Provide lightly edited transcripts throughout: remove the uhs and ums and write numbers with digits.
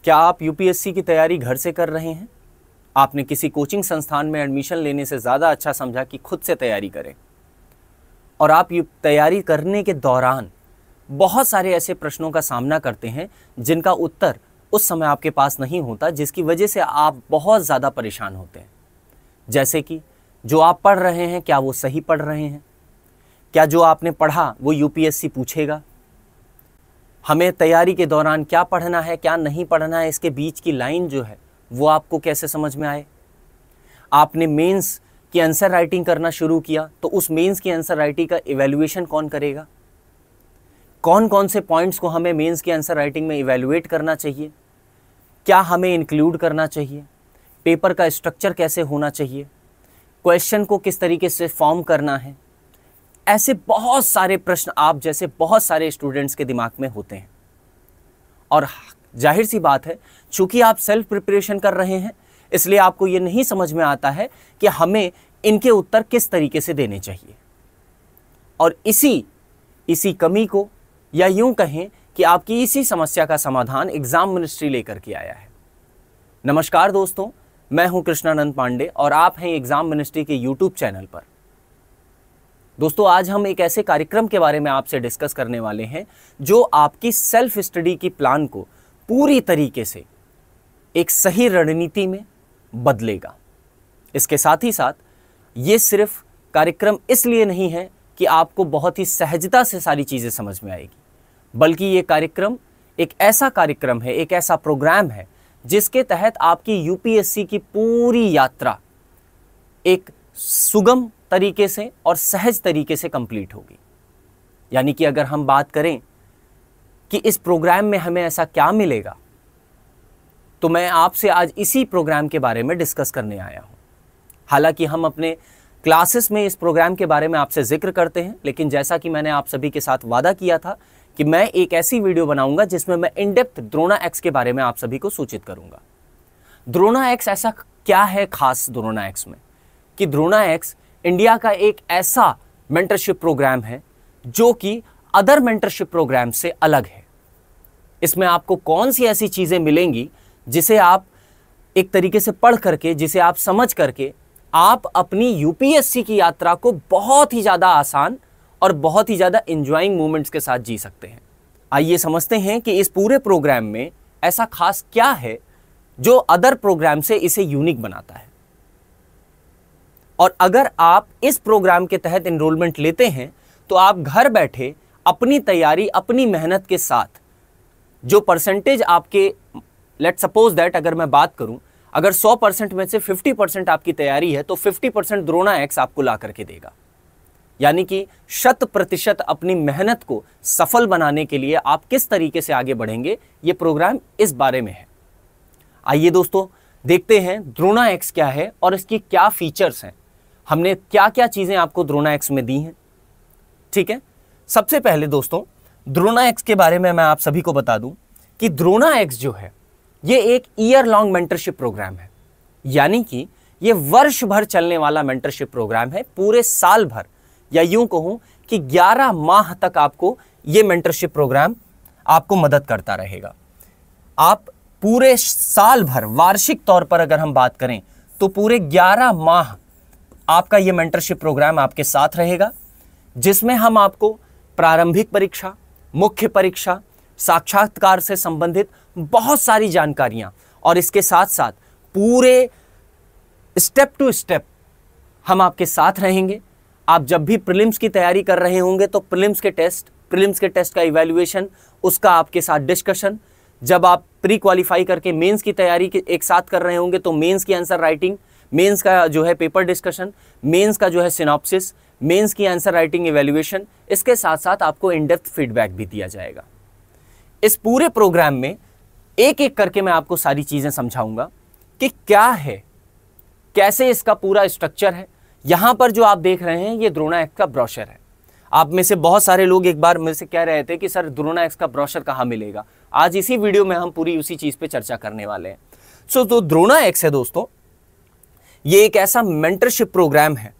क्या आप यूपीएससी की तैयारी घर से कर रहे हैं? आपने किसी कोचिंग संस्थान में एडमिशन लेने से ज़्यादा अच्छा समझा कि खुद से तैयारी करें। और आप तैयारी करने के दौरान बहुत सारे ऐसे प्रश्नों का सामना करते हैं जिनका उत्तर उस समय आपके पास नहीं होता, जिसकी वजह से आप बहुत ज़्यादा परेशान होते हैं। जैसे कि जो आप पढ़ रहे हैं, क्या वो सही पढ़ रहे हैं? क्या जो आपने पढ़ा वो यूपीएससी पूछेगा? हमें तैयारी के दौरान क्या पढ़ना है, क्या नहीं पढ़ना है, इसके बीच की लाइन जो है वो आपको कैसे समझ में आए? आपने मेंस की आंसर राइटिंग करना शुरू किया तो उस मेंस की आंसर राइटिंग का इवैल्यूएशन कौन करेगा? कौन कौन से पॉइंट्स को हमें मेंस की आंसर राइटिंग में इवैल्यूएट करना चाहिए? क्या हमें इंक्लूड करना चाहिए? पेपर का स्ट्रक्चर कैसे होना चाहिए? क्वेश्चन को किस तरीके से फॉर्म करना है? ऐसे बहुत सारे प्रश्न आप जैसे बहुत सारे स्टूडेंट्स के दिमाग में होते हैं। और जाहिर सी बात है, चूंकि आप सेल्फ प्रिपरेशन कर रहे हैं, इसलिए आपको ये नहीं समझ में आता है कि हमें इनके उत्तर किस तरीके से देने चाहिए। और इसी कमी को, या यूं कहें कि आपकी इसी समस्या का समाधान एग्जाम मिनिस्ट्री लेकर के आया है। नमस्कार दोस्तों, मैं हूं कृष्णानंद पांडे और आप हैं एग्जाम मिनिस्ट्री के यूट्यूब चैनल पर। दोस्तों, आज हम एक ऐसे कार्यक्रम के बारे में आपसे डिस्कस करने वाले हैं जो आपकी सेल्फ स्टडी की प्लान को पूरी तरीके से एक सही रणनीति में बदलेगा। इसके साथ ही साथ ये सिर्फ कार्यक्रम इसलिए नहीं है कि आपको बहुत ही सहजता से सारी चीज़ें समझ में आएगी, बल्कि ये कार्यक्रम एक ऐसा कार्यक्रम है, एक ऐसा प्रोग्राम है जिसके तहत आपकी यूपीएससी की पूरी यात्रा एक सुगम तरीके से और सहज तरीके से कंप्लीट होगी। यानी कि अगर हम बात करें कि इस प्रोग्राम में हमें ऐसा क्या मिलेगा, तो मैं आपसे आज इसी प्रोग्राम के बारे में डिस्कस करने आया हूं। हालांकि हम अपने क्लासेस में इस प्रोग्राम के बारे में आपसे जिक्र करते हैं, लेकिन जैसा कि मैंने आप सभी के साथ वादा किया था कि मैं एक ऐसी वीडियो बनाऊंगा जिसमें मैं इन डेप्थ द्रोणा एक्स के बारे में आप सभी को सूचित करूंगा। द्रोणा एक्स ऐसा क्या है खास द्रोणा एक्स में, कि द्रोणा एक्स इंडिया का एक ऐसा मेंटरशिप प्रोग्राम है जो कि अदर मेंटरशिप प्रोग्राम से अलग है। इसमें आपको कौन सी ऐसी चीजें मिलेंगी जिसे आप एक तरीके से पढ़ करके, जिसे आप समझ करके आप अपनी यूपीएससी की यात्रा को बहुत ही ज्यादा आसान और बहुत ही ज्यादा एंजॉइंग मोमेंट्स के साथ जी सकते हैं। आइए समझते हैं कि इस पूरे प्रोग्राम में ऐसा खास क्या है जो अदर प्रोग्राम से इसे यूनिक बनाता है। और अगर आप इस प्रोग्राम के तहत एनरोलमेंट लेते हैं तो आप घर बैठे अपनी तैयारी, अपनी मेहनत के साथ जो परसेंटेज आपके, लेट सपोज दैट अगर मैं बात करूं, अगर 100% में से 50% आपकी तैयारी है तो 50% द्रोणा एक्स आपको ला करके देगा। यानी कि 100% अपनी मेहनत को सफल बनाने के लिए आप किस तरीके से आगे बढ़ेंगे, यह प्रोग्राम इस बारे में है। आइए दोस्तों, देखते हैं द्रोणा एक्स क्या है और इसकी क्या फीचर्स हैं। हमने क्या क्या चीजें आपको द्रोणा एक्स में दी हैं। ठीक है, सबसे पहले दोस्तों द्रोणा एक्स के बारे में मैं आप सभी को बता दूं कि द्रोणा एक्स जो है ये एक ईयर लॉन्ग मेंटरशिप प्रोग्राम है। यानी कि ये वर्ष भर चलने वाला मेंटरशिप प्रोग्राम है। पूरे साल भर, या यूं कहूं कि 11 माह तक आपको ये मेंटरशिप प्रोग्राम आपको मदद करता रहेगा। आप पूरे साल भर, वार्षिक तौर पर अगर हम बात करें तो पूरे 11 माह आपका ये मेंटरशिप प्रोग्राम आपके साथ रहेगा, जिसमें हम आपको प्रारंभिक परीक्षा, मुख्य परीक्षा, साक्षात्कार से संबंधित बहुत सारी जानकारियां और इसके साथ साथ पूरे स्टेप टू स्टेप हम आपके साथ रहेंगे। आप जब भी प्रीलिम्स की तैयारी कर रहे होंगे तो प्रीलिम्स के टेस्ट का इवैल्यूएशन, उसका आपके साथ डिस्कशन। जब आप प्री क्वालिफाई करके मेंस की तैयारी एक साथ कर रहे होंगे तो मेंस की आंसर राइटिंग, मेंस का जो है पेपर डिस्कशन, मेंस का जो है सिनॉप्सिस, मेंस की आंसर राइटिंग इवैल्यूएशन, इसके साथ साथ आपको इन डेप्थ फीडबैक भी दिया जाएगा। इस पूरे प्रोग्राम में एक एक करके मैं आपको सारी चीजें समझाऊंगा कि क्या है, कैसे इसका पूरा स्ट्रक्चर है। यहां पर जो आप देख रहे हैं ये द्रोणा एक्स का ब्रोशर है। आप में से बहुत सारे लोग एक बार मेरे से कह रहे थे कि सर द्रोणा एक्स का ब्रोशर कहां मिलेगा। आज इसी वीडियो में हम पूरी उसी चीज पे चर्चा करने वाले हैं। तो द्रोणा एक्स है दोस्तों, ये एक ऐसा मेंटरशिप प्रोग्राम है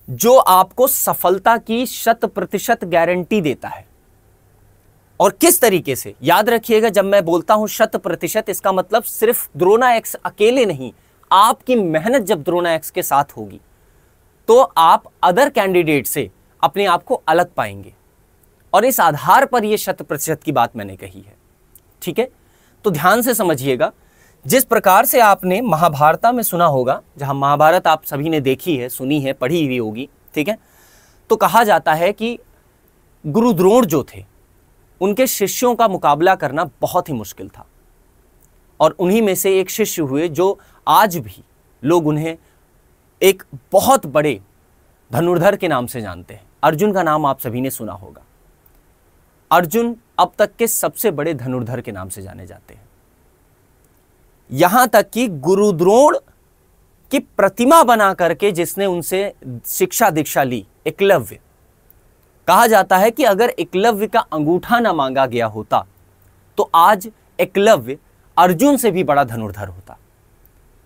जो आपको सफलता की 100% गारंटी देता है। और किस तरीके से, याद रखिएगा जब मैं बोलता हूं 100%, इसका मतलब सिर्फ द्रोणाएक्स अकेले नहीं, आपकी मेहनत जब द्रोणाएक्स के साथ होगी तो आप अदर कैंडिडेट से अपने आप को अलग पाएंगे, और इस आधार पर यह 100% की बात मैंने कही है। ठीक है, तो ध्यान से समझिएगा। जिस प्रकार से आपने महाभारत में सुना होगा, जहां महाभारत आप सभी ने देखी है, सुनी है, पढ़ी हुई होगी, ठीक है, तो कहा जाता है कि गुरु द्रोण जो थे उनके शिष्यों का मुकाबला करना बहुत ही मुश्किल था, और उन्हीं में से एक शिष्य हुए जो आज भी लोग उन्हें एक बहुत बड़े धनुर्धर के नाम से जानते हैं। अर्जुन का नाम आप सभी ने सुना होगा। अर्जुन अब तक के सबसे बड़े धनुर्धर के नाम से जाने जाते हैं। यहां तक कि गुरु द्रोण की प्रतिमा बना करके जिसने उनसे शिक्षा दीक्षा ली, एकलव्य, कहा जाता है कि अगर एकलव्य का अंगूठा ना मांगा गया होता तो आज एकलव्य अर्जुन से भी बड़ा धनुर्धर होता।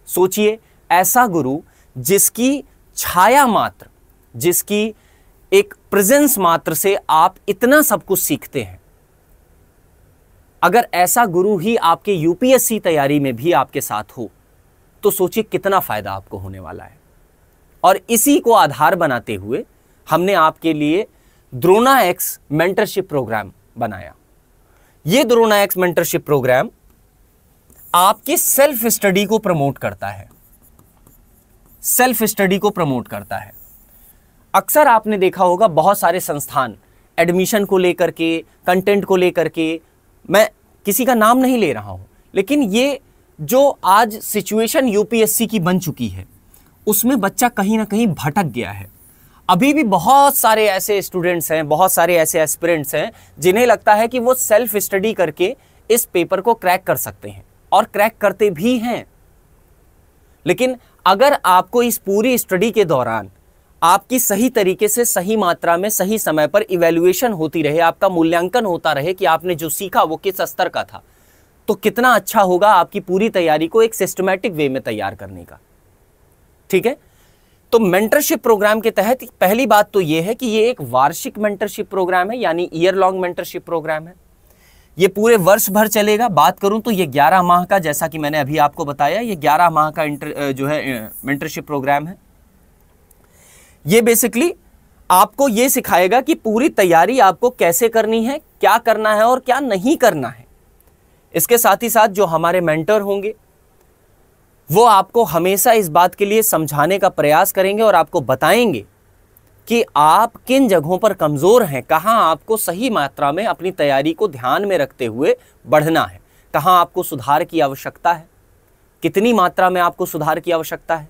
सोचिए, ऐसा गुरु जिसकी छाया मात्र, जिसकी एक प्रेजेंस मात्र से आप इतना सब कुछ सीखते हैं, अगर ऐसा गुरु ही आपके यूपीएससी तैयारी में भी आपके साथ हो तो सोचिए कितना फायदा आपको होने वाला है। और इसी को आधार बनाते हुए हमने आपके लिए द्रोणाएक्स मेंटरशिप प्रोग्राम बनाया। यह द्रोणाएक्स मेंटरशिप प्रोग्राम आपकी सेल्फ स्टडी को प्रमोट करता है, सेल्फ स्टडी को प्रमोट करता है। अक्सर आपने देखा होगा बहुत सारे संस्थान एडमिशन को लेकर के, कंटेंट को लेकर के, मैं किसी का नाम नहीं ले रहा हूं, लेकिन ये जो आज सिचुएशन यूपीएससी की बन चुकी है उसमें बच्चा कहीं ना कहीं भटक गया है। अभी भी बहुत सारे ऐसे स्टूडेंट्स हैं, बहुत सारे ऐसे एस्पिरेंट्स हैं जिन्हें लगता है कि वो सेल्फ स्टडी करके इस पेपर को क्रैक कर सकते हैं, और क्रैक करते भी हैं। लेकिन अगर आपको इस पूरी स्टडी के दौरान आपकी सही तरीके से, सही मात्रा में, सही समय पर इवैल्यूएशन होती रहे, आपका मूल्यांकन होता रहे कि आपने जो सीखा वो किस स्तर का था, तो कितना अच्छा होगा आपकी पूरी तैयारी को एक सिस्टमैटिक वे में तैयार करने का। ठीक है, तो मेंटरशिप प्रोग्राम के तहत पहली बात तो यह है कि यह एक वार्षिक मेंटरशिप प्रोग्राम है, यानी ईयर लॉन्ग मेंटरशिप प्रोग्राम है। यह पूरे वर्ष भर चलेगा। बात करूं तो यह 11 माह का, जैसा कि मैंने अभी आपको बताया, यह 11 माह का जो है मेंटरशिप प्रोग्राम है। यह बेसिकली आपको यह सिखाएगा कि पूरी तैयारी आपको कैसे करनी है, क्या करना है और क्या नहीं करना है। इसके साथ ही साथ जो हमारे मेंटर होंगे वो आपको हमेशा इस बात के लिए समझाने का प्रयास करेंगे और आपको बताएंगे कि आप किन जगहों पर कमजोर हैं, कहां आपको सही मात्रा में अपनी तैयारी को ध्यान में रखते हुए बढ़ना है, कहां आपको सुधार की आवश्यकता है, कितनी मात्रा में आपको सुधार की आवश्यकता है।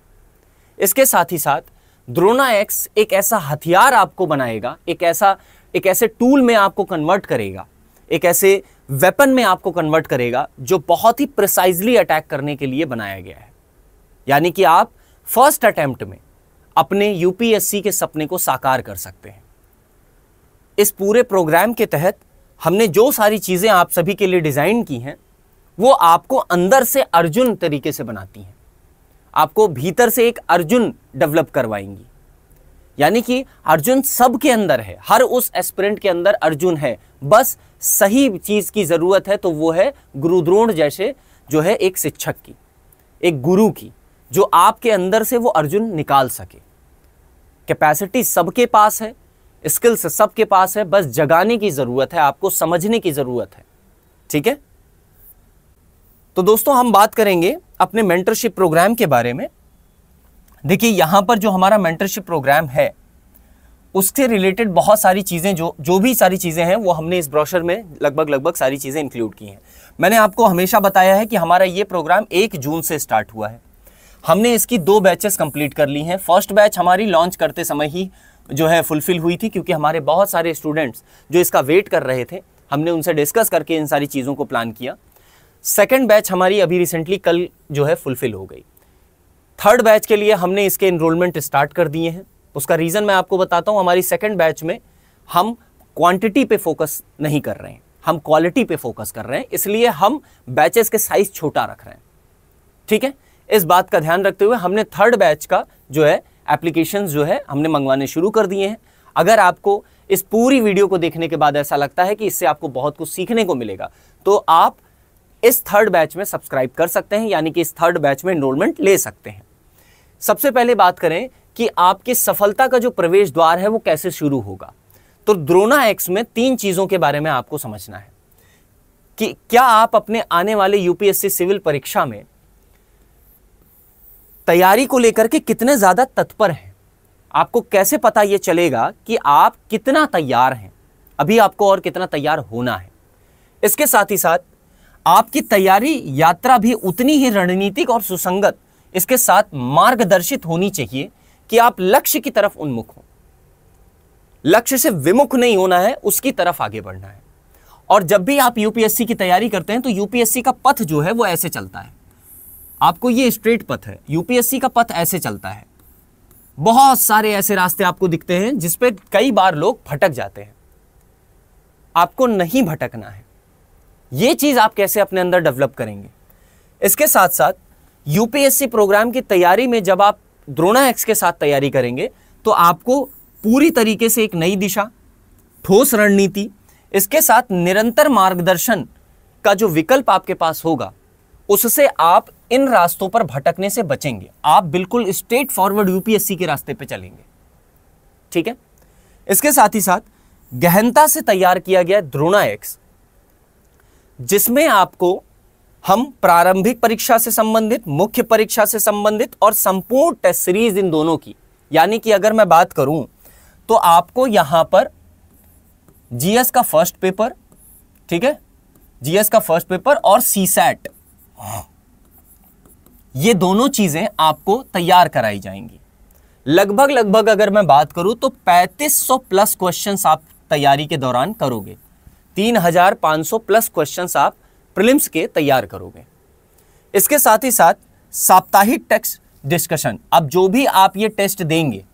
इसके साथ ही साथ द्रोणाएक्स एक ऐसा हथियार आपको बनाएगा, एक ऐसे टूल में आपको कन्वर्ट करेगा, एक ऐसे वेपन में आपको कन्वर्ट करेगा जो बहुत ही प्रिसाइजली अटैक करने के लिए बनाया गया है। यानी कि आप फर्स्ट अटेम्प्ट में अपने यूपीएससी के सपने को साकार कर सकते हैं। इस पूरे प्रोग्राम के तहत हमने जो सारी चीजें आप सभी के लिए डिजाइन की हैं वो आपको अंदर से अर्जुन तरीके से बनाती हैं, आपको भीतर से एक अर्जुन डेवलप करवाएंगी। यानी कि अर्जुन सबके अंदर है, हर उस एस्पिरेंट के अंदर अर्जुन है, बस सही चीज की जरूरत है, तो वो है गुरु द्रोण जैसे जो है एक शिक्षक की, एक गुरु की, जो आपके अंदर से वो अर्जुन निकाल सके। कैपेसिटी सबके पास है, स्किल्स सबके पास है, बस जगाने की जरूरत है, आपको समझने की जरूरत है। ठीक है, तो दोस्तों हम बात करेंगे अपने मेंटरशिप प्रोग्राम के बारे में। देखिए यहां पर जो हमारा मेंटरशिप प्रोग्राम है उससे रिलेटेड बहुत सारी चीजें, जो भी सारी चीजें हैं वो हमने इस ब्रोशर में लगभग सारी चीजें इंक्लूड की हैं। मैंने आपको हमेशा बताया है कि हमारा ये प्रोग्राम 1 जून से स्टार्ट हुआ है। हमने इसकी 2 बैचेस कंप्लीट कर ली हैं। फर्स्ट बैच हमारी लॉन्च करते समय ही जो है फुलफिल हुई थी, क्योंकि हमारे बहुत सारे स्टूडेंट्स जो इसका वेट कर रहे थे, हमने उनसे डिस्कस करके इन सारी चीज़ों को प्लान किया। सेकेंड बैच हमारी अभी रिसेंटली कल जो है फुलफिल हो गई। थर्ड बैच के लिए हमने इसके एनरोलमेंट स्टार्ट कर दिए हैं। उसका रीज़न मैं आपको बताता हूँ। हमारी सेकेंड बैच में हम क्वांटिटी पे फोकस नहीं कर रहे हैं, हम क्वालिटी पे फोकस कर रहे हैं, इसलिए हम बैचेस के साइज छोटा रख रहे हैं। ठीक है, इस बात का ध्यान रखते हुए हमने थर्ड बैच का जो है एप्लीकेशंस जो है हमने मंगवाने शुरू कर दिए हैं। अगर आपको इस पूरी वीडियो को देखने के बाद ऐसा लगता है कि इससे आपको बहुत कुछ सीखने को मिलेगा, तो आप इस थर्ड बैच में सब्सक्राइब कर सकते हैं, यानी कि इस थर्ड बैच में एनरोलमेंट ले सकते हैं। सबसे पहले बात करें कि आपकी सफलता का जो प्रवेश द्वार है वो कैसे शुरू होगा, तो द्रोणा एक्स में 3 चीजों के बारे में आपको समझना है कि क्या आप अपने आने वाले यूपीएससी सिविल परीक्षा में तैयारी को लेकर के कितने ज्यादा तत्पर हैं। आपको कैसे पता यह चलेगा कि आप कितना तैयार हैं, अभी आपको और कितना तैयार होना है। इसके साथ ही साथ आपकी तैयारी यात्रा भी उतनी ही रणनीतिक और सुसंगत, इसके साथ मार्गदर्शित होनी चाहिए कि आप लक्ष्य की तरफ उन्मुख हो, लक्ष्य से विमुख नहीं होना है, उसकी तरफ आगे बढ़ना है। और जब भी आप यूपीएससी की तैयारी करते हैं तो यूपीएससी का पथ जो है वो ऐसे चलता है, आपको ये स्ट्रेट पथ है, यूपीएससी का पथ ऐसे चलता है। बहुत सारे ऐसे रास्ते आपको दिखते हैं जिस पे कई बार लोग भटक जाते हैं, आपको नहीं भटकना है। ये चीज आप कैसे अपने अंदर डेवलप करेंगे। इसके साथ साथ यूपीएससी प्रोग्राम की तैयारी में जब आप द्रोणा एक्स के साथ तैयारी करेंगे तो आपको पूरी तरीके से एक नई दिशा, ठोस रणनीति, इसके साथ निरंतर मार्गदर्शन का जो विकल्प आपके पास होगा, उससे आप इन रास्तों पर भटकने से बचेंगे। आप बिल्कुल स्ट्रेट फॉरवर्ड यूपीएससी के रास्ते पे चलेंगे, ठीक है। इसके साथ ही साथ गहनता से तैयार किया गया द्रोणा एक्स, जिसमें आपको हम प्रारंभिक परीक्षा से संबंधित, मुख्य परीक्षा से संबंधित और संपूर्ण टेस्ट सीरीज इन दोनों की, यानी कि अगर मैं बात करूं तो आपको यहां पर जीएस का फर्स्ट पेपर, ठीक है, जीएस का फर्स्ट पेपर और सीसैट, ये दोनों चीजें आपको तैयार कराई जाएंगी। लगभग अगर मैं बात करूं तो 3500 प्लस क्वेश्चंस आप तैयारी के दौरान करोगे, 3500 प्लस क्वेश्चंस आप प्रीलिम्स के तैयार करोगे। इसके साथ ही साथ साप्ताहिक टेस्ट डिस्कशन, अब जो भी आप ये टेस्ट देंगे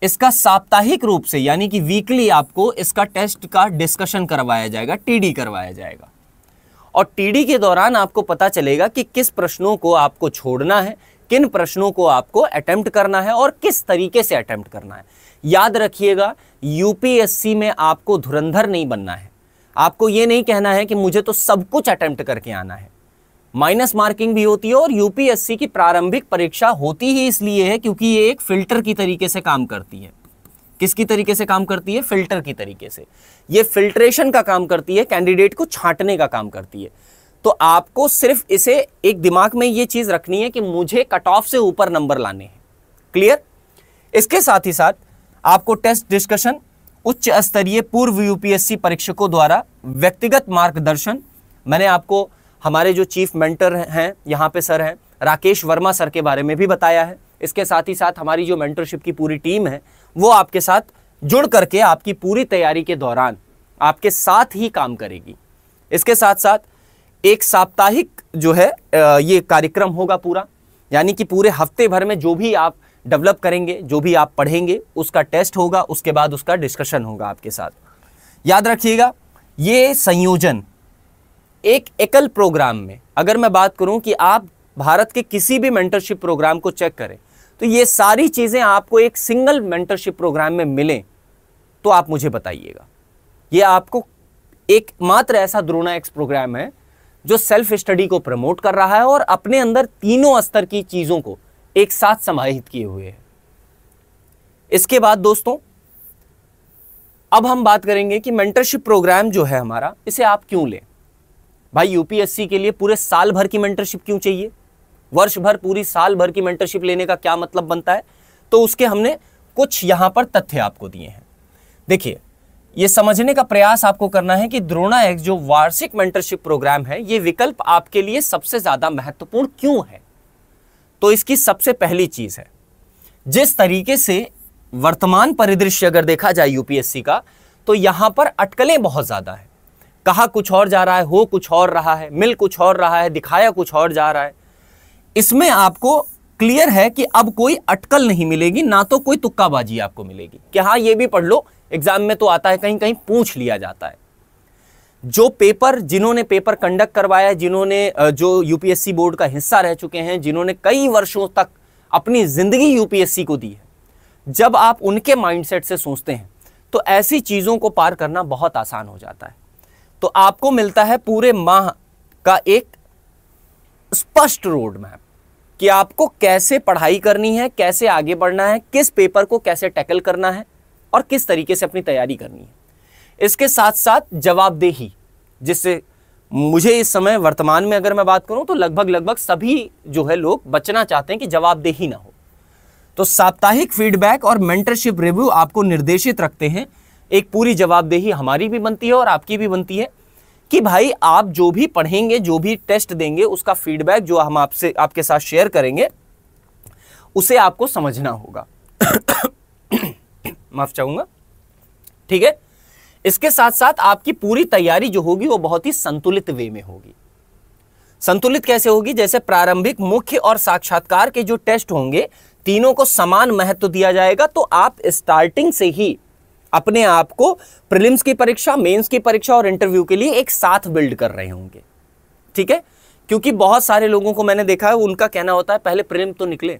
इसका साप्ताहिक रूप से, यानी कि वीकली आपको इसका टेस्ट का डिस्कशन करवाया जाएगा, टीडी करवाया जाएगा। और टीडी के दौरान आपको पता चलेगा कि किस प्रश्नों को आपको छोड़ना है, किन प्रश्नों को आपको अटेम्प्ट करना है और किस तरीके से अटेम्प्ट करना है। याद रखिएगा, यूपीएससी में आपको धुरंधर नहीं बनना है। आपको ये नहीं कहना है कि मुझे तो सब कुछ अटेम्प्ट करके आना है। माइनस मार्किंग भी होती है और यूपीएससी की प्रारंभिक परीक्षा होती ही इसलिए है क्योंकि ये एक फिल्टर की तरीके से काम करती है। किसकी तरीके से काम करती है? फिल्टर की तरीके से। ये फिल्ट्रेशन का काम करती है, कैंडिडेट को छांटने का काम करती है। तो आपको सिर्फ इसे एक दिमाग में ये चीज रखनी है कि मुझे कट ऑफ से ऊपर नंबर लाने हैं। क्लियर? इसके साथ ही साथ आपको टेस्ट डिस्कशन, उच्च स्तरीय पूर्व यूपीएससी परीक्षकों द्वारा व्यक्तिगत मार्गदर्शन, मैंने आपको हमारे जो चीफ मेंटर हैं यहाँ पे सर हैं राकेश वर्मा सर के बारे में भी बताया है। इसके साथ ही साथ हमारी जो मेंटरशिप की पूरी टीम है वो आपके साथ जुड़ करके आपकी पूरी तैयारी के दौरान आपके साथ ही काम करेगी। इसके साथ साथ एक साप्ताहिक जो है ये कार्यक्रम होगा पूरा, यानी कि पूरे हफ्ते भर में जो भी आप डेवलप करेंगे, जो भी आप पढ़ेंगे, उसका टेस्ट होगा, उसके बाद उसका डिस्कशन होगा आपके साथ। याद रखिएगा, ये संयोजन एक एकल प्रोग्राम में, अगर मैं बात करूं कि आप भारत के किसी भी मेंटरशिप प्रोग्राम को चेक करें तो ये सारी चीजें आपको एक सिंगल मेंटरशिप प्रोग्राम में मिलें तो आप मुझे बताइएगा। ये आपको एकमात्र ऐसा द्रोणा एक्स प्रोग्राम है जो सेल्फ स्टडी को प्रमोट कर रहा है और अपने अंदर तीनों स्तर की चीजों को एक साथ समाहित किए हुए है। इसके बाद दोस्तों अब हम बात करेंगे कि मेंटरशिप प्रोग्राम जो है हमारा, इसे आप क्यों लें। भाई यूपीएससी के लिए पूरे साल भर की मेंटरशिप क्यों चाहिए, वर्ष भर, पूरी साल भर की मेंटरशिप लेने का क्या मतलब बनता है? तो उसके हमने कुछ यहां पर तथ्य आपको दिए हैं। देखिए, यह समझने का प्रयास आपको करना है कि द्रोणा एक्स जो वार्षिक मेंटरशिप प्रोग्राम है, यह विकल्प आपके लिए सबसे ज्यादा महत्वपूर्ण क्यों है। तो इसकी सबसे पहली चीज है, जिस तरीके से वर्तमान परिदृश्य अगर देखा जाए यूपीएससी का, तो यहां पर अटकलें बहुत ज्यादा है। कहा कुछ और जा रहा है, हो कुछ और रहा है, मिल कुछ और रहा है, दिखाया कुछ और जा रहा है। इसमें आपको क्लियर है कि अब कोई अटकल नहीं मिलेगी, ना तो कोई तुक्काबाजी आपको मिलेगी कि हाँ ये भी पढ़ लो, एग्जाम में तो आता है, कहीं कहीं पूछ लिया जाता है। जो पेपर, जिन्होंने पेपर कंडक्ट करवाया है, जिन्होंने जो यूपीएससी बोर्ड का हिस्सा रह चुके हैं, जिन्होंने कई वर्षों तक अपनी जिंदगी यूपीएससी को दी है, जब आप उनके माइंडसेट से सोचते हैं तो ऐसी चीज़ों को पार करना बहुत आसान हो जाता है। तो आपको मिलता है पूरे माह का एक स्पष्ट रोड मैप कि आपको कैसे पढ़ाई करनी है, कैसे आगे बढ़ना है, किस पेपर को कैसे टैकल करना है और किस तरीके से अपनी तैयारी करनी है। इसके साथ साथ जवाबदेही, जिससे मुझे इस समय वर्तमान में अगर मैं बात करूं तो लगभग सभी जो है लोग बचना चाहते हैं कि जवाबदेही ना हो। तो साप्ताहिक फीडबैक और मेंटरशिप रिव्यू आपको निर्देशित रखते हैं। एक पूरी जवाबदेही हमारी भी बनती है और आपकी भी बनती है कि भाई आप जो भी पढ़ेंगे, जो भी टेस्ट देंगे, उसका फीडबैक जो हम आपके साथ शेयर करेंगे उसे आपको समझना होगा। माफ चाहूंगा, ठीक है। इसके साथ साथ आपकी पूरी तैयारी जो होगी वो बहुत ही संतुलित वे में होगी। संतुलित कैसे होगी? जैसे प्रारंभिक, मुख्य और साक्षात्कार के जो टेस्ट होंगे, तीनों को समान महत्व दिया जाएगा। तो आप स्टार्टिंग से ही अपने आप को प्रीलिम्स की परीक्षा, मेंस की परीक्षा और इंटरव्यू के लिए एक साथ बिल्ड कर रहे होंगे, ठीक है। क्योंकि बहुत सारे लोगों को मैंने देखा है, उनका कहना होता है पहले प्रीलिम्स तो निकले,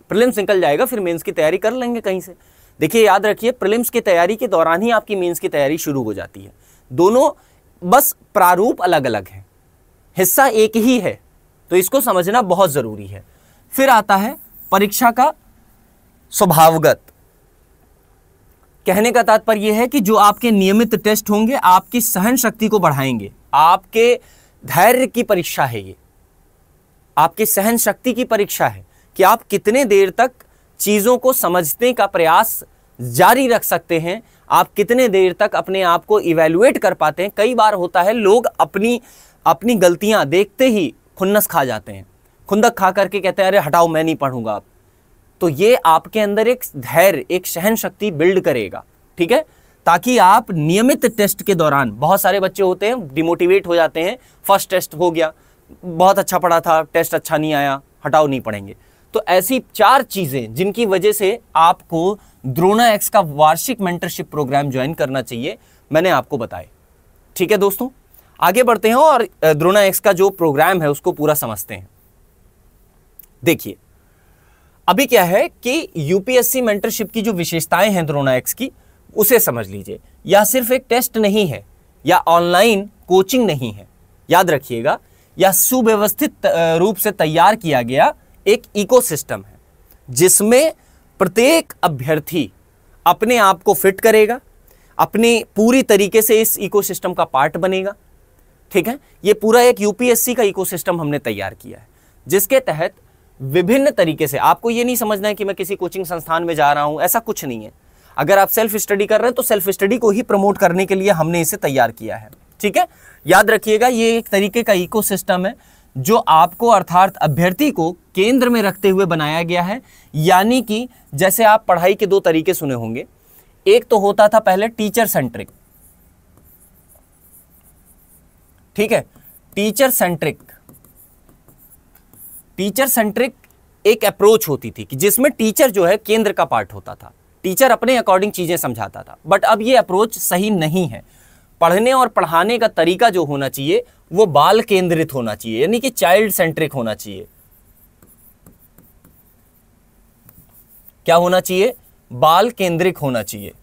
प्रीलिम्स निकल जाएगा फिर मेंस की तैयारी कर लेंगे कहीं से। देखिए याद रखिए, प्रीलिम्स की तैयारी के दौरान ही आपकी मेंस की तैयारी शुरू हो जाती है। दोनों बस प्रारूप अलग अलग है, हिस्सा एक ही है, तो इसको समझना बहुत जरूरी है। फिर आता है परीक्षा का स्वभावगत। कहने का तात्पर्य यह है कि जो आपके नियमित टेस्ट होंगे आपकी सहन शक्ति को बढ़ाएंगे। आपके धैर्य की परीक्षा है ये, आपकी सहन शक्ति की परीक्षा है कि आप कितने देर तक चीजों को समझने का प्रयास जारी रख सकते हैं, आप कितने देर तक अपने आप को इवैल्यूएट कर पाते हैं। कई बार होता है लोग अपनी गलतियां देखते ही खुन्नस खा जाते हैं, खुंदक खा करके कहते हैं अरे हटाओ मैं नहीं पढ़ूंगा अब। तो ये आपके अंदर एक धैर्य, एक सहन शक्ति बिल्ड करेगा, ठीक है, ताकि आप नियमित टेस्ट के दौरान, बहुत सारे बच्चे होते हैं डिमोटिवेट हो जाते हैं, फर्स्ट टेस्ट हो गया, बहुत अच्छा पढ़ा था, टेस्ट अच्छा नहीं आया, हटाओ नहीं पढ़ेंगे। तो ऐसी 4 चीजें जिनकी वजह से आपको द्रोणाएक्स का वार्षिक मेंटरशिप प्रोग्राम ज्वाइन करना चाहिए, मैंने आपको बताए, ठीक है दोस्तों। आगे बढ़ते हैं और द्रोणाएक्स का जो प्रोग्राम है उसको पूरा समझते हैं। देखिए अभी क्या है कि यूपीएससी मेंटरशिप की जो विशेषताएं हैं द्रोणाएक्स की, उसे समझ लीजिए। यह सिर्फ एक टेस्ट नहीं है या ऑनलाइन कोचिंग नहीं है, याद रखिएगा, यह सुव्यवस्थित रूप से तैयार किया गया एक इकोसिस्टम है जिसमें प्रत्येक अभ्यर्थी अपने आप को फिट करेगा, अपनी पूरी तरीके से इस इकोसिस्टम का पार्ट बनेगा, ठीक है। ये पूरा एक यूपीएससी का इकोसिस्टम हमने तैयार किया है जिसके तहत विभिन्न तरीके से, आपको ये नहीं समझना है कि मैं किसी कोचिंग संस्थान में जा रहा हूं, ऐसा कुछ नहीं है। अगर आप सेल्फ स्टडी कर रहे हैं तो सेल्फ स्टडी को ही प्रमोट करने के लिए हमने इसे तैयार किया है, ठीक है। याद रखिएगा ये एक तरीके का इकोसिस्टम है जो आपको अर्थात अभ्यर्थी को केंद्र में रखते हुए बनाया गया है। यानी कि जैसे आप पढ़ाई के 2 तरीके सुने होंगे, एक तो होता था पहले टीचर सेंट्रिक, ठीक है, टीचर सेंट्रिक एक अप्रोच होती थी कि जिसमें टीचर जो है केंद्र का पार्ट होता था, टीचर अपने अकॉर्डिंग चीजें समझाता था। बट अब ये अप्रोच सही नहीं है। पढ़ने और पढ़ाने का तरीका जो होना चाहिए वो बाल केंद्रित होना चाहिए, यानी कि चाइल्ड सेंट्रिक होना चाहिए। क्या होना चाहिए? बाल केंद्रित होना चाहिए,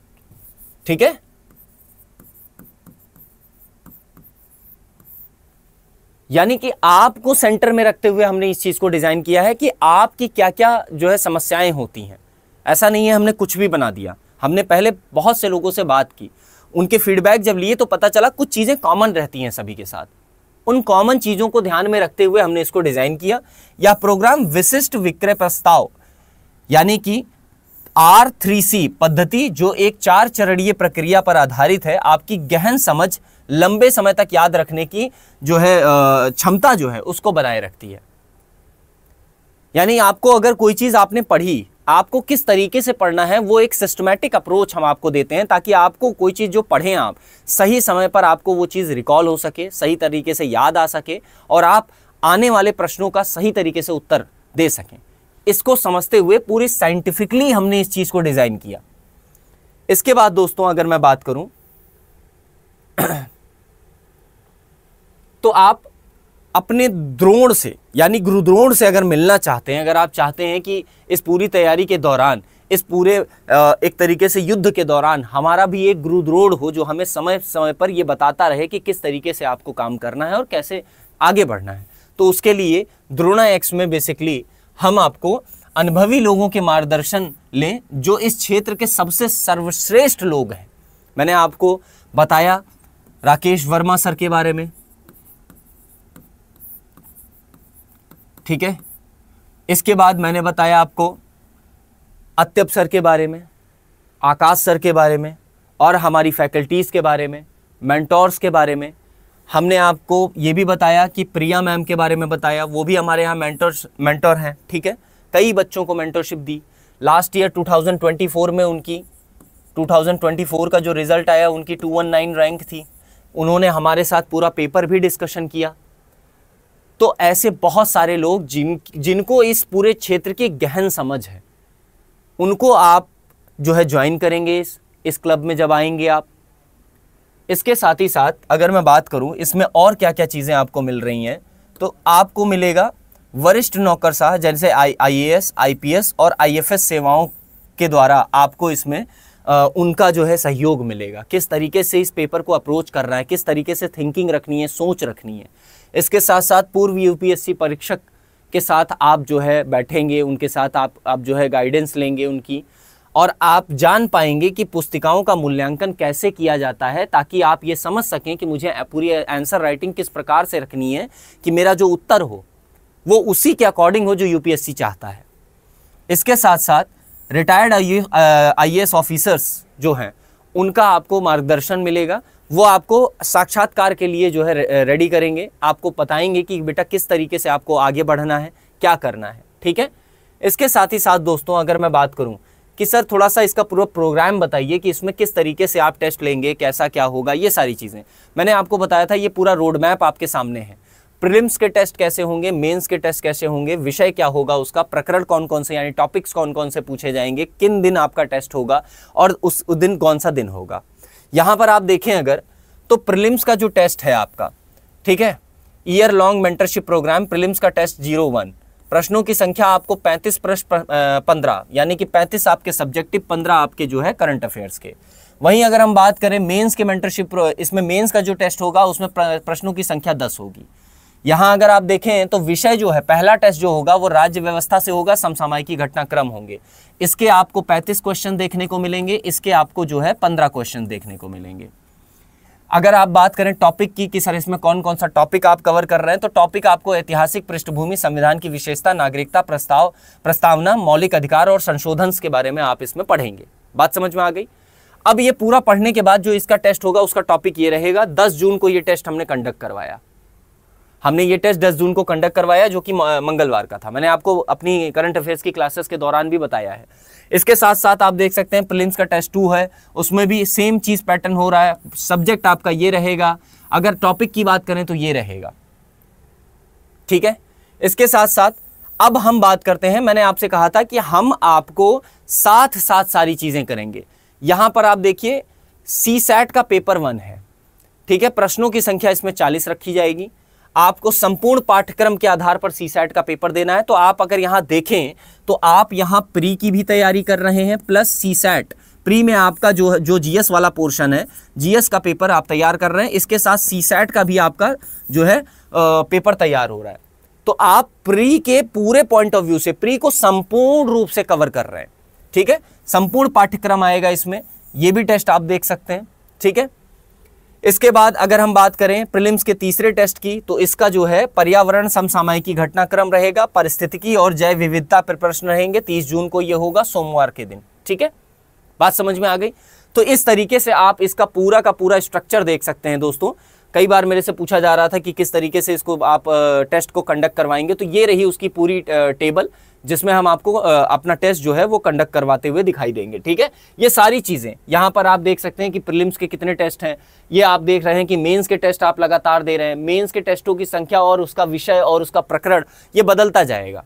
ठीक है। यानी कि आपको सेंटर में रखते हुए हमने इस चीज को डिजाइन किया है कि आपकी क्या क्या जो है समस्याएं होती हैं। ऐसा नहीं है हमने कुछ भी बना दिया। हमने पहले बहुत से लोगों से बात की, उनके फीडबैक जब लिए तो पता चला कुछ चीजें कॉमन रहती हैं सभी के साथ। उन कॉमन चीजों को ध्यान में रखते हुए हमने इसको डिजाइन किया। यह प्रोग्राम विशिष्ट विक्रय प्रस्ताव यानी कि R3C पद्धति, जो एक 4 चरणीय प्रक्रिया पर आधारित है, आपकी गहन समझ, लंबे समय तक याद रखने की जो है क्षमता जो है उसको बनाए रखती है। यानी आपको अगर कोई चीज आपने पढ़ी, आपको किस तरीके से पढ़ना है, वो एक सिस्टमैटिक अप्रोच हम आपको देते हैं ताकि आपको कोई चीज जो पढ़ें आप सही समय पर आपको वो चीज रिकॉल हो सके, सही तरीके से याद आ सके और आप आने वाले प्रश्नों का सही तरीके से उत्तर दे सकें। इसको समझते हुए पूरी साइंटिफिकली हमने इस चीज को डिजाइन किया। इसके बाद दोस्तों अगर मैं बात करूं तो आप अपने द्रोण से यानी गुरु द्रोण से अगर मिलना चाहते हैं, अगर आप चाहते हैं कि इस पूरी तैयारी के दौरान इस पूरे एक तरीके से युद्ध के दौरान हमारा भी एक गुरुद्रोण हो जो हमें समय समय पर ये बताता रहे कि किस तरीके से आपको काम करना है और कैसे आगे बढ़ना है। तो उसके लिए द्रोणा एक्स में बेसिकली हम आपको अनुभवी लोगों के मार्गदर्शन लें जो इस क्षेत्र के सबसे सर्वश्रेष्ठ लोग हैं। मैंने आपको बताया राकेश वर्मा सर के बारे में, ठीक है। इसके बाद मैंने बताया आपको अत्यप सर के बारे में, आकाश सर के बारे में और हमारी फैकल्टीज़ के बारे में, मेंटोर्स के बारे में। हमने आपको ये भी बताया कि प्रिया मैम के बारे में बताया, वो भी हमारे यहाँ मेंटोर हैं, ठीक है। कई बच्चों को मेंटरशिप दी। लास्ट ईयर 2024 में उनकी 2024 का जो रिज़ल्ट आया उनकी 219 रैंक थी। उन्होंने हमारे साथ पूरा पेपर भी डिस्कशन किया। तो ऐसे बहुत सारे लोग जिनको इस पूरे क्षेत्र की गहन समझ है, उनको आप जो है ज्वाइन करेंगे इस क्लब में जब आएंगे आप। इसके साथ ही साथ अगर मैं बात करूं इसमें और क्या क्या चीज़ें आपको मिल रही हैं, तो आपको मिलेगा वरिष्ठ नौकरशाह जैसे IAS, IPS और IFS सेवाओं के द्वारा आपको इसमें उनका जो है सहयोग मिलेगा। किस तरीके से इस पेपर को अप्रोच करना है, किस तरीके से थिंकिंग रखनी है, सोच रखनी है। इसके साथ साथ पूर्व UPSC परीक्षक के साथ आप जो है बैठेंगे, उनके साथ आप जो है गाइडेंस लेंगे उनकी, और आप जान पाएंगे कि पुस्तिकाओं का मूल्यांकन कैसे किया जाता है, ताकि आप ये समझ सकें कि मुझे पूरी आंसर राइटिंग किस प्रकार से रखनी है कि मेरा जो उत्तर हो वो उसी के अकॉर्डिंग हो जो UPSC चाहता है। इसके साथ साथ रिटायर्ड IAS ऑफिसर्स जो हैं उनका आपको मार्गदर्शन मिलेगा। वो आपको साक्षात्कार के लिए जो है रेडी करेंगे, आपको बताएंगे कि बेटा किस तरीके से आपको आगे बढ़ना है, क्या करना है, ठीक है। इसके साथ ही साथ दोस्तों अगर मैं बात करूं कि सर थोड़ा सा इसका पूरा प्रोग्राम बताइए कि इसमें किस तरीके से आप टेस्ट लेंगे, कैसा क्या होगा, ये सारी चीज़ें मैंने आपको बताया था। ये पूरा रोड मैप आपके सामने है। प्रीलिम्स के टेस्ट कैसे होंगे, मेंस के टेस्ट कैसे होंगे, विषय क्या होगा उसका, प्रकरण कौन कौन से यानी टॉपिक्स कौन कौन से पूछे जाएंगे, किन दिन आपका टेस्ट होगा और उस दिन कौन सा दिन होगा। यहाँ पर आप देखें अगर तो प्रीलिम्स का जो टेस्ट है आपका, ठीक है, year long mentorship programme prelims का टेस्ट 01, प्रश्नों की संख्या आपको 35 प्रश्न 15 यानी कि 35 आपके सब्जेक्टिव, 15 आपके जो है करंट अफेयर्स के। वहीं अगर हम बात करें मेंस के मेंटरशिप, इसमें मेंस का जो टेस्ट होगा उसमें प्रश्नों की संख्या 10 होगी। यहाँ अगर आप देखें तो विषय जो है पहला टेस्ट जो होगा वो राज्य व्यवस्था से होगा, समसामयिकी घटनाक्रम होंगे। इसके आपको 35 क्वेश्चन देखने को मिलेंगे, इसके आपको जो है 15 क्वेश्चन देखने को मिलेंगे। अगर आप बात करें टॉपिक की कि सर इसमें कौन कौन सा टॉपिक आप कवर कर रहे हैं, तो टॉपिक आपको ऐतिहासिक पृष्ठभूमि, संविधान की विशेषता, नागरिकता प्रस्तावना, मौलिक अधिकार और संशोधन के बारे में आप इसमें पढ़ेंगे। बात समझ में आ गई। अब ये पूरा पढ़ने के बाद जो इसका टेस्ट होगा उसका टॉपिक ये रहेगा। 10 जून को ये टेस्ट हमने कंडक्ट करवाया। हमने ये टेस्ट 10 जून को कंडक्ट करवाया जो कि मंगलवार का था। मैंने आपको अपनी करंट अफेयर्स की क्लासेस के दौरान भी बताया है। इसके साथ साथ आप देख सकते हैं प्रीलिम्स का टेस्ट 2 है, उसमें भी सेम चीज पैटर्न हो रहा है। सब्जेक्ट आपका ये रहेगा, अगर टॉपिक की बात करें तो ये रहेगा, ठीक है। इसके साथ साथ अब हम बात करते हैं, मैंने आपसे कहा था कि हम आपको साथ साथ सारी चीजें करेंगे। यहां पर आप देखिए CSAT का पेपर 1 है, ठीक है। प्रश्नों की संख्या इसमें 40 रखी जाएगी। आपको संपूर्ण पाठ्यक्रम के आधार पर CSAT का पेपर देना है। तो आप अगर यहां देखें तो आप यहां प्री की भी तैयारी कर रहे हैं प्लस CSAT। प्री में आपका जो GS वाला पोर्शन है, GS का पेपर आप तैयार कर रहे हैं, इसके साथ CSAT का भी आपका जो है पेपर तैयार हो रहा है। तो आप प्री के पूरे पॉइंट ऑफ व्यू से प्री को संपूर्ण रूप से कवर कर रहे हैं, ठीक है। संपूर्ण पाठ्यक्रम आएगा इसमें, ये भी टेस्ट आप देख सकते हैं, ठीक है। इसके बाद अगर हम बात करें प्रीलिम्स के तीसरे टेस्ट की, तो इसका जो है पर्यावरण समसामयिकी घटनाक्रम रहेगा, पारिस्थितिकी और जैव विविधता पर प्रश्न रहेंगे। 30 जून को ये होगा, सोमवार के दिन, ठीक है। बात समझ में आ गई। तो इस तरीके से आप इसका पूरा का पूरा स्ट्रक्चर देख सकते हैं दोस्तों। कई बार मेरे से पूछा जा रहा था कि किस तरीके से इसको आप टेस्ट को कंडक्ट करवाएंगे, तो ये रही उसकी पूरी टेबल जिसमें हम आपको अपना टेस्ट जो है वो कंडक्ट करवाते हुए दिखाई देंगे, ठीक है। ये सारी चीज़ें यहाँ पर आप देख सकते हैं कि प्रीलिम्स के कितने टेस्ट हैं, ये आप देख रहे हैं कि मेंस के टेस्ट आप लगातार दे रहे हैं। मेंस के टेस्टों की संख्या और उसका विषय और उसका प्रकरण ये बदलता जाएगा।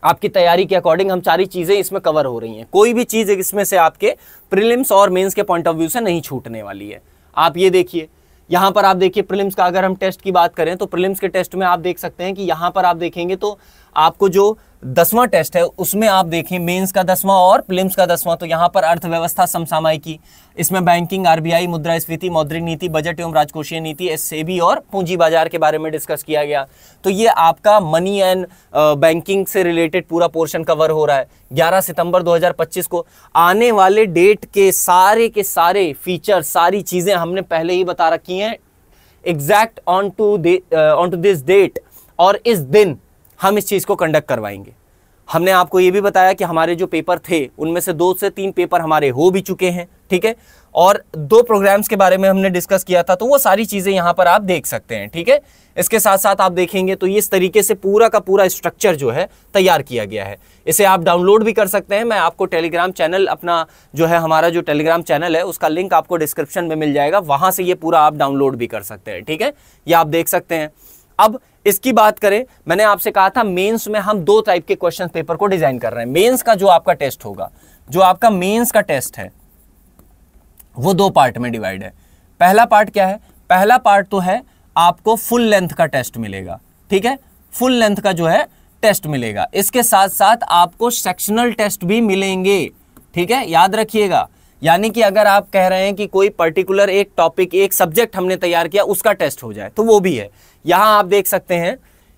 आपकी तैयारी के अकॉर्डिंग हम सारी चीज़ें इसमें कवर हो रही हैं। कोई भी चीज़ इसमें से आपके प्रीलिम्स और मेंस के पॉइंट ऑफ व्यू से नहीं छूटने वाली है। आप ये देखिए, यहाँ पर आप देखिए प्रीलिम्स का अगर हम टेस्ट की बात करें तो प्रीलिम्स के टेस्ट में आप देख सकते हैं कि यहाँ पर आप देखेंगे तो आपको जो 10वां टेस्ट है उसमें आप देखें मेंस का 10वां और प्रीलिम्स का 10वां, तो यहाँ पर अर्थव्यवस्था समसामयिकी, इसमें बैंकिंग, आरबीआई, मुद्रास्फीति, मौद्रिक नीति, बजट एवं राजकोषीय नीति, सेबी और पूंजी बाजार के बारे में डिस्कस किया गया। तो ये आपका मनी एंड बैंकिंग से रिलेटेड पूरा पोर्शन कवर हो रहा है। 11 सितंबर 2025 को आने वाले डेट के सारे फीचर, सारी चीजें हमने पहले ही बता रखी हैं exact on to this date, और इस दिन हम इस चीज को कंडक्ट करवाएंगे। हमने आपको ये भी बताया कि हमारे जो पेपर थे उनमें से 2 से 3 पेपर हमारे हो भी चुके हैं, ठीक है, और 2 प्रोग्राम्स के बारे में हमने डिस्कस किया था, तो वो सारी चीजें यहां पर आप देख सकते हैं, ठीक है। इसके साथ साथ आप देखेंगे तो इस तरीके से पूरा का पूरा स्ट्रक्चर जो है तैयार किया गया है। इसे आप डाउनलोड भी कर सकते हैं। मैं आपको टेलीग्राम चैनल अपना जो है, हमारा जो टेलीग्राम चैनल है उसका लिंक आपको डिस्क्रिप्शन में मिल जाएगा, वहां से ये पूरा आप डाउनलोड भी कर सकते हैं, ठीक है, ये आप देख सकते हैं। अब इसकी बात करें, मैंने आपसे कहा था मेंस में हम 2 टाइप के क्वेश्चन पेपर को डिजाइन कर रहे हैं। मेंस का जो आपका टेस्ट होगा, जो आपका मेंस का टेस्ट है वो 2 पार्ट में डिवाइड है। पहला पार्ट क्या है? पहला पार्ट तो है आपको फुल लेंथ का टेस्ट मिलेगा, ठीक है, फुल लेंथ का जो है टेस्ट मिलेगा। इसके साथ साथ आपको सेक्शनल टेस्ट भी मिलेंगे, ठीक है, याद रखिएगा। यानी कि अगर आप कह रहे हैं कि कोई पर्टिकुलर एक टॉपिक, एक सब्जेक्ट हमने तैयार किया, उसका टेस्ट हो जाए, तो वो भी है। यहां आप देख सकते हैं,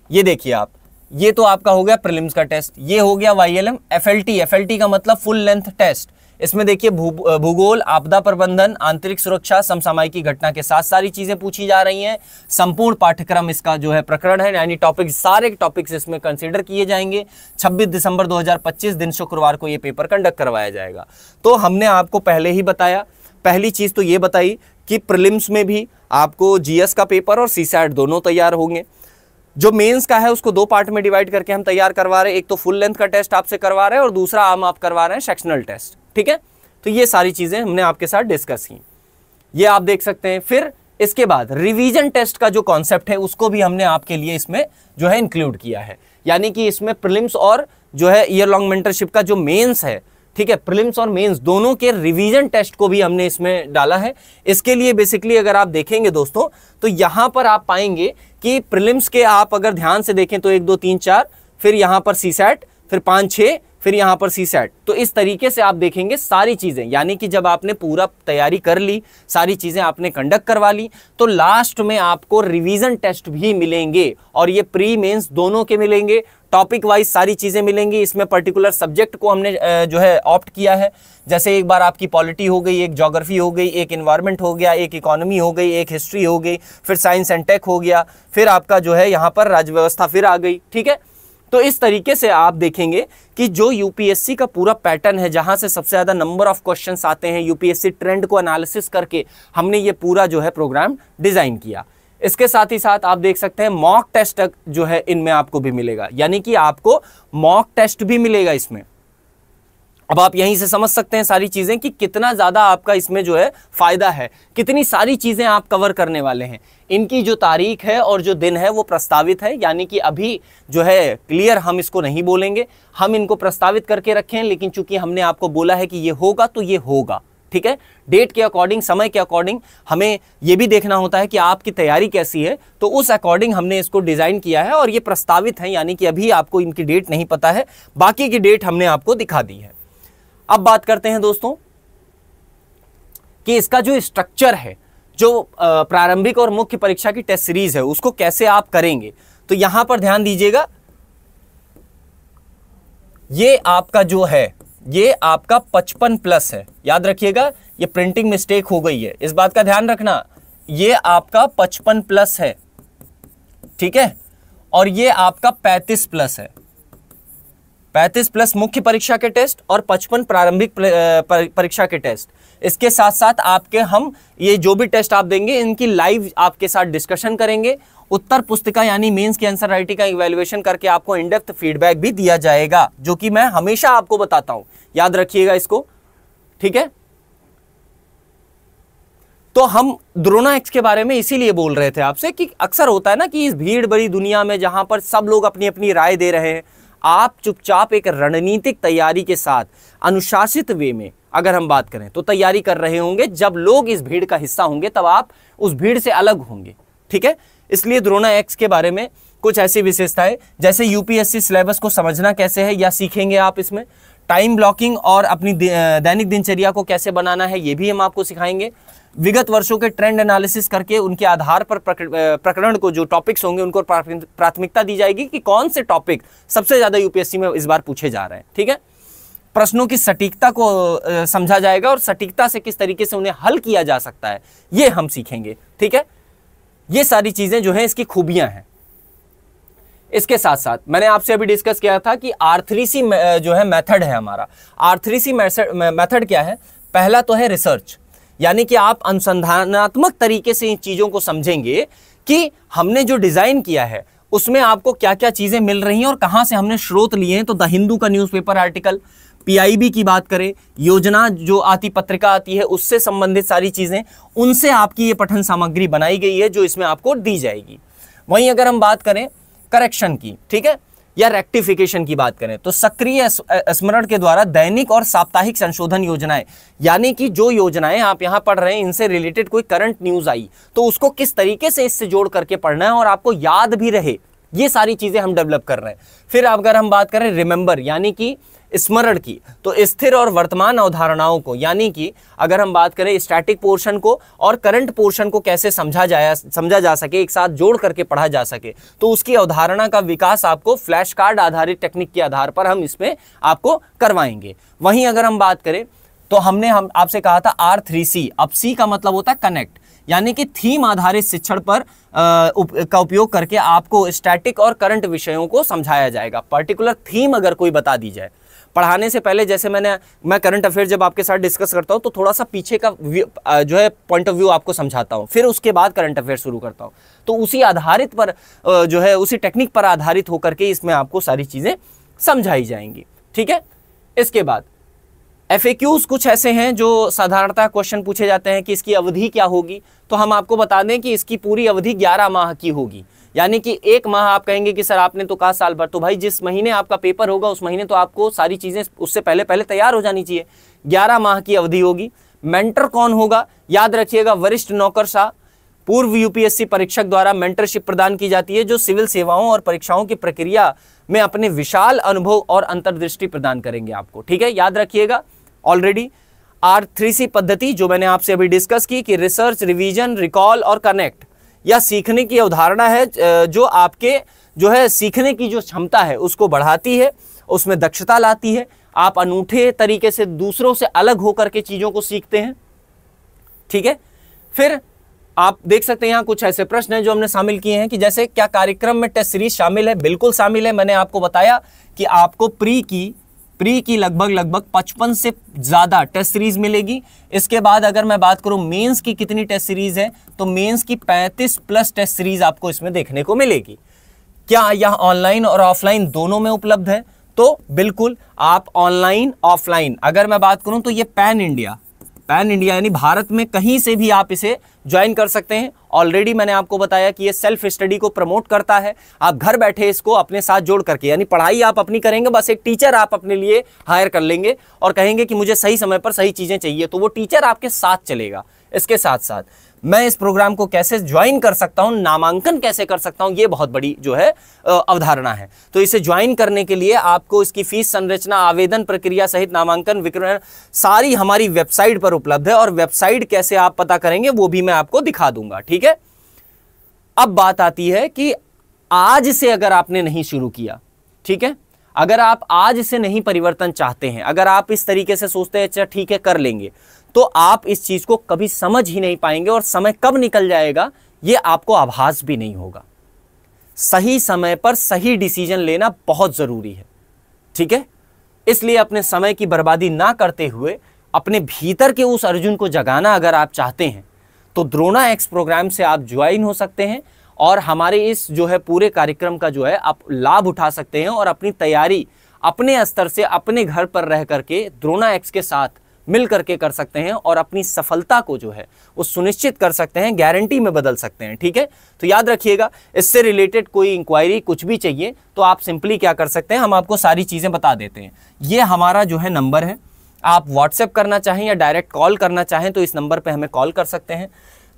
ये देखिए आप, ये तो आपका हो गया प्रीलिम्स का टेस्ट, ये हो गया वाईएलएम। एफएलटी का मतलब फुल लेंथ टेस्ट। इसमें देखिए भूगोल, आपदा प्रबंधन, आंतरिक सुरक्षा, समसामयिकी घटना के साथ सारी चीजें पूछी जा रही हैं। संपूर्ण पाठ्यक्रम इसका जो है प्रकरण है, यानी टॉपिक, सारे टॉपिक्स इसमें कंसीडर किए जाएंगे। 26 दिसंबर 2025 दिन शुक्रवार को ये पेपर कंडक्ट करवाया जाएगा। तो हमने आपको पहले ही बताया, पहली चीज तो ये बताई कि प्रीलिम्स में भी आपको जीएस का पेपर और सीसैट दोनों तैयार होंगे। जो मेंस का है उसको 2 पार्ट में डिवाइड करके हम तैयार करवा रहे हैं। एक तो फुल लेंथ का टेस्ट आपसे करवा रहे हैं और दूसरा आप करवा रहे हैं सेक्शनल टेस्ट, ठीक है। तो ये सारी चीजें हमने आपके साथ डिस्कस की, ये आप देख सकते हैं। फिर इसके बाद रिवीजन टेस्ट का जो कॉन्सेप्ट है उसको भी हमने आपके लिए इसमें जो है इंक्लूड किया है। यानी कि इसमें प्रीलिम्स और जो है ईयर लॉन्ग मेंटरशिप का जो मेंस है, ठीक है, प्रीलिम्स और मेंस दोनों के रिवीजन टेस्ट को भी हमने इसमें डाला है। इसके लिए बेसिकली अगर आप देखेंगे दोस्तों, तो यहां पर आप पाएंगे कि प्रीलिम्स के आप अगर ध्यान से देखें तो 1 2 3 4, फिर यहां पर सीसैट, फिर 5 6, फिर यहां पर सीसैट। तो इस तरीके से आप देखेंगे सारी चीजें, यानी कि जब आपने पूरा तैयारी कर ली, सारी चीजें आपने कंडक्ट करवा ली, तो लास्ट में आपको रिवीजन टेस्ट भी मिलेंगे, और ये प्री मेंस दोनों के मिलेंगे। टॉपिक वाइज सारी चीजें मिलेंगी। इसमें पर्टिकुलर सब्जेक्ट को हमने जो है ऑप्ट किया है। जैसे एक बार आपकी पॉलिटी हो गई, एक ज्योग्राफी हो गई, एक एनवायरनमेंट हो गया, एक इकोनॉमी हो गई, एक हिस्ट्री हो गई, फिर साइंस एंड टेक हो गया, फिर आपका जो है यहाँ पर राज्य व्यवस्था फिर आ गई, ठीक है। तो इस तरीके से आप देखेंगे कि जो यूपीएससी का पूरा पैटर्न है, जहां से सबसे ज्यादा नंबर ऑफ क्वेश्चंस आते हैं, यूपीएससी ट्रेंड को एनालिसिस करके हमने ये पूरा जो है प्रोग्राम डिजाइन किया। इसके साथ ही साथ आप देख सकते हैं मॉक टेस्ट जो है इनमें आपको भी मिलेगा, यानी कि आपको मॉक टेस्ट भी मिलेगा इसमें। अब आप यहीं से समझ सकते हैं सारी चीजें कि कितना ज्यादा आपका इसमें जो है फायदा है, कितनी सारी चीजें आप कवर करने वाले हैं। इनकी जो तारीख है और जो दिन है वो प्रस्तावित है, यानी कि अभी जो है क्लियर हम इसको नहीं बोलेंगे, हम इनको प्रस्तावित करके रखे हैं, लेकिन चूंकि हमने आपको बोला है कि ये होगा तो ये होगा, ठीक है। डेट के अकॉर्डिंग, समय के अकॉर्डिंग हमें ये भी देखना होता है कि आपकी तैयारी कैसी है, तो उस अकॉर्डिंग हमने इसको डिजाइन किया है और ये प्रस्तावित है, यानी कि अभी आपको इनकी डेट नहीं पता है, बाकी की डेट हमने आपको दिखा दी है। अब बात करते हैं दोस्तों कि इसका जो स्ट्रक्चर है, जो प्रारंभिक और मुख्य परीक्षा की टेस्ट सीरीज है, उसको कैसे आप करेंगे। तो यहां पर ध्यान दीजिएगा, ये आपका जो है ये आपका 55+ है, याद रखिएगा, ये प्रिंटिंग मिस्टेक हो गई है, इस बात का ध्यान रखना। ये आपका 55+ है, ठीक है, और ये आपका 35+ है। 35+ मुख्य परीक्षा के टेस्ट और 55 प्रारंभिक परीक्षा के टेस्ट। इसके साथ साथ आपके हम ये जो भी टेस्ट आप देंगे इनकी लाइव आपके साथ डिस्कशन करेंगे। उत्तर पुस्तिका यानी मेंस की आंसर राइटिंग का इवैल्यूएशन करके आपको इन डेप्थ फीडबैक भी दिया जाएगा, जो कि मैं हमेशा आपको बताता हूं, याद रखिएगा इसको, ठीक है। तो हम द्रोणा एक्स के बारे में इसीलिए बोल रहे थे आपसे कि अक्सर होता है ना कि इस भीड़ भरी दुनिया में जहां पर सब लोग अपनी अपनी राय दे रहे हैं, आप चुपचाप एक रणनीतिक तैयारी के साथ अनुशासित वे में अगर हम बात करें तो तैयारी कर रहे होंगे। जब लोग इस भीड़ का हिस्सा होंगे तब आप उस भीड़ से अलग होंगे, ठीक है। इसलिए द्रोणा एक्स के बारे में कुछ ऐसी विशेषताएं जैसे यूपीएससी सिलेबस को समझना कैसे है या सीखेंगे आप इसमें, टाइम ब्लॉकिंग और अपनी दैनिक दिनचर्या को कैसे बनाना है ये भी हम आपको सिखाएंगे, विगत वर्षों के ट्रेंड एनालिसिस करके उनके आधार पर प्रकरण को जो टॉपिक्स होंगे उनको प्राथमिकता दी जाएगी कि कौन से टॉपिक सबसे ज्यादा यूपीएससी में इस बार पूछे जा रहे हैं। ठीक है, प्रश्नों की सटीकता को समझा जाएगा और सटीकता से किस तरीके से उन्हें हल किया जा सकता है ये हम सीखेंगे। ठीक है, ये सारी चीजें जो है इसकी खूबियां हैं। इसके साथ साथ मैंने आपसे अभी डिस्कस किया था कि R3C जो है मेथड है हमारा। R3C मेथड क्या है? पहला तो है रिसर्च, यानी कि आप अनुसंधानात्मक तरीके से इन चीजों को समझेंगे कि हमने जो डिजाइन किया है उसमें आपको क्या क्या चीजें मिल रही हैं और कहां से हमने स्रोत लिए हैं। तो द हिंदू का न्यूज़पेपर आर्टिकल, PIB की बात करें, योजना जो आती पत्रिका आती है उससे संबंधित सारी चीजें, उनसे आपकी ये पठन सामग्री बनाई गई है जो इसमें आपको दी जाएगी। वहीं अगर हम बात करें करेक्शन की, ठीक है, या रेक्टिफिकेशन की बात करें तो सक्रिय स्मरण के द्वारा दैनिक और साप्ताहिक संशोधन योजनाएं, यानी कि जो योजनाएं आप यहां पढ़ रहे हैं इनसे रिलेटेड कोई करंट न्यूज आई तो उसको किस तरीके से इससे जोड़ करके पढ़ना है और आपको याद भी रहे, ये सारी चीजें हम डेवलप कर रहे हैं। फिर अगर हम बात करें रिमेंबर यानी कि स्मरण की, तो स्थिर और वर्तमान अवधारणाओं को, यानी कि अगर हम बात करें स्टैटिक पोर्शन को और करंट पोर्शन को कैसे समझा जा सके, एक साथ जोड़ करके पढ़ा जा सके, तो उसकी अवधारणा का विकास आपको फ्लैश कार्ड आधारित टेक्निक के आधार पर हम इसमें आपको करवाएंगे। वहीं अगर हम बात करें तो हम आपसे कहा था R3C, अब C का मतलब होता है कनेक्ट, यानी कि थीम आधारित शिक्षण पर का उपयोग करके आपको स्टैटिक और करंट विषयों को समझाया जाएगा। पर्टिकुलर थीम अगर कोई बता दी जाए पढ़ाने से पहले, जैसे मैं करंट अफेयर जब आपके साथ डिस्कस करता हूं तो थोड़ा सा पीछे का जो है पॉइंट ऑफ व्यू आपको समझाता हूं, फिर उसके बाद करंट अफेयर शुरू करता हूं, तो उसी आधारित पर जो है उसी टेक्निक पर आधारित होकर के इसमें आपको सारी चीजें समझाई जाएंगी। ठीक है, इसके बाद FAQs कुछ ऐसे हैं जो साधारणतः क्वेश्चन पूछे जाते हैं कि इसकी अवधि क्या होगी, तो हम आपको बता दें कि इसकी पूरी अवधि 11 माह की होगी। यानी कि एक माह आप कहेंगे कि सर आपने तो कहा साल भर, तो भाई जिस महीने आपका पेपर होगा उस महीने तो आपको सारी चीजें उससे पहले पहले तैयार हो जानी चाहिए। 11 माह की अवधि होगी। मेंटर कौन होगा? याद रखिएगा, वरिष्ठ नौकरशाह पूर्व UPSC परीक्षक द्वारा मेंटरशिप प्रदान की जाती है जो सिविल सेवाओं और परीक्षाओं की प्रक्रिया में अपने विशाल अनुभव और अंतर्दृष्टि प्रदान करेंगे आपको। ठीक है, याद रखिएगा। ऑलरेडी R3C पद्धति जो मैंने आपसे अभी डिस्कस की कि रिसर्च, रिवीजन, रिकॉल और कनेक्ट, या सीखने की अवधारणा है जो आपके जो है सीखने की जो क्षमता है उसको बढ़ाती है, उसमें दक्षता लाती है, आप अनूठे तरीके से दूसरों से अलग होकर के चीजों को सीखते हैं। ठीक है, फिर आप देख सकते हैं यहाँ कुछ ऐसे प्रश्न हैं जो हमने शामिल किए हैं कि जैसे क्या कार्यक्रम में टेस्ट सीरीज शामिल है? बिल्कुल शामिल है। मैंने आपको बताया कि आपको प्री की लगभग 55 से ज्यादा टेस्ट सीरीज मिलेगी। इसके बाद अगर मैं बात करूं मेंस की कितनी टेस्ट सीरीज है, तो मेंस की 35 प्लस टेस्ट सीरीज आपको इसमें देखने को मिलेगी। क्या यह ऑनलाइन और ऑफलाइन दोनों में उपलब्ध है? तो बिल्कुल, आप ऑनलाइन ऑफलाइन, अगर मैं बात करूं तो ये पैन इंडिया यानी भारत में कहीं से भी आप इसे ज्वाइन कर सकते हैं। ऑलरेडी मैंने आपको बताया कि ये सेल्फ स्टडी को प्रमोट करता है। आप घर बैठे इसको अपने साथ जोड़ करके, यानी पढ़ाई आप अपनी करेंगे, बस एक टीचर आप अपने लिए हायर कर लेंगे और कहेंगे कि मुझे सही समय पर सही चीजें चाहिए, तो वो टीचर आपके साथ चलेगा। इसके साथ साथ मैं इस प्रोग्राम को कैसे ज्वाइन कर सकता हूं, नामांकन कैसे कर सकता हूं, ये बहुत बड़ी जो है अवधारणा है। तो इसे ज्वाइन करने के लिए आपको इसकी फीस संरचना, आवेदन प्रक्रिया सहित नामांकन विवरण सारी हमारी वेबसाइट पर उपलब्ध है, और वेबसाइट कैसे आप पता करेंगे वो भी मैं आपको दिखा दूंगा। ठीक है, अब बात आती है कि आज से अगर आपने नहीं शुरू किया, ठीक है, अगर आप आज से नहीं परिवर्तन चाहते हैं, अगर आप इस तरीके से सोचते हैं अच्छा ठीक है कर लेंगे, तो आप इस चीज को कभी समझ ही नहीं पाएंगे और समय कब निकल जाएगा ये आपको आभास भी नहीं होगा। सही समय पर सही डिसीजन लेना बहुत जरूरी है। ठीक है, इसलिए अपने समय की बर्बादी ना करते हुए अपने भीतर के उस अर्जुन को जगाना अगर आप चाहते हैं तो द्रोणा एक्स प्रोग्राम से आप ज्वाइन हो सकते हैं और हमारे इस जो है पूरे कार्यक्रम का जो है आप लाभ उठा सकते हैं और अपनी तैयारी अपने स्तर से अपने घर पर रह करके द्रोणा एक्स के साथ मिल करके कर सकते हैं और अपनी सफलता को जो है वो सुनिश्चित कर सकते हैं, गारंटी में बदल सकते हैं। ठीक है, तो याद रखिएगा, इससे रिलेटेड कोई इंक्वायरी कुछ भी चाहिए तो आप सिंपली क्या कर सकते हैं, हम आपको सारी चीजें बता देते हैं। ये हमारा जो है नंबर है, आप व्हाट्सएप करना चाहें या डायरेक्ट कॉल करना चाहें तो इस नंबर पर हमें कॉल कर सकते हैं।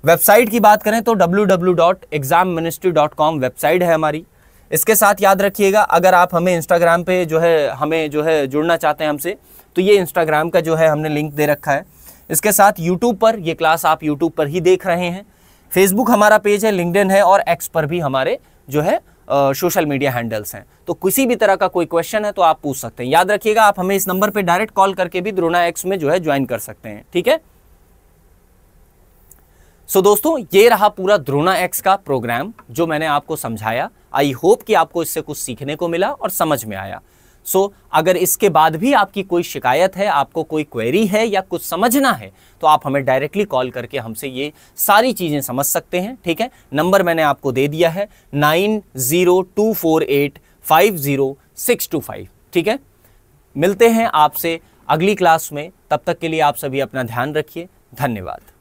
वेबसाइट की बात करें तो www.examministry.com वेबसाइट है हमारी। इसके साथ याद रखिएगा, अगर आप हमें इंस्टाग्राम पे जो है हमें जो है जुड़ना चाहते हैं हमसे, तो ये इंस्टाग्राम का जो है हमने लिंक दे रखा है। इसके साथ यूट्यूब पर ये क्लास आप यूट्यूब पर ही देख रहे हैं। फेसबुक हमारा पेज है, लिंक्डइन है और एक्स पर भी हमारे जो है सोशल मीडिया हैंडल्स हैं। तो किसी भी तरह का कोई क्वेश्चन है तो आप पूछ सकते हैं। याद रखिएगा, आप हमें इस नंबर पे डायरेक्ट कॉल करके भी द्रोणा एक्स में जो है ज्वाइन कर सकते हैं। ठीक है। सो दोस्तों, ये रहा पूरा द्रोणा एक्स का प्रोग्राम जो मैंने आपको समझाया। आई होप कि आपको इससे कुछ सीखने को मिला और समझ में आया। सो अगर इसके बाद भी आपकी कोई शिकायत है, आपको कोई क्वेरी है या कुछ समझना है, तो आप हमें डायरेक्टली कॉल करके हमसे ये सारी चीजें समझ सकते हैं। ठीक है। नंबर मैंने आपको दे दिया है 9024850625। ठीक है। मिलते हैं आपसे अगली क्लास में, तब तक के लिए आप सभी अपना ध्यान रखिए। धन्यवाद।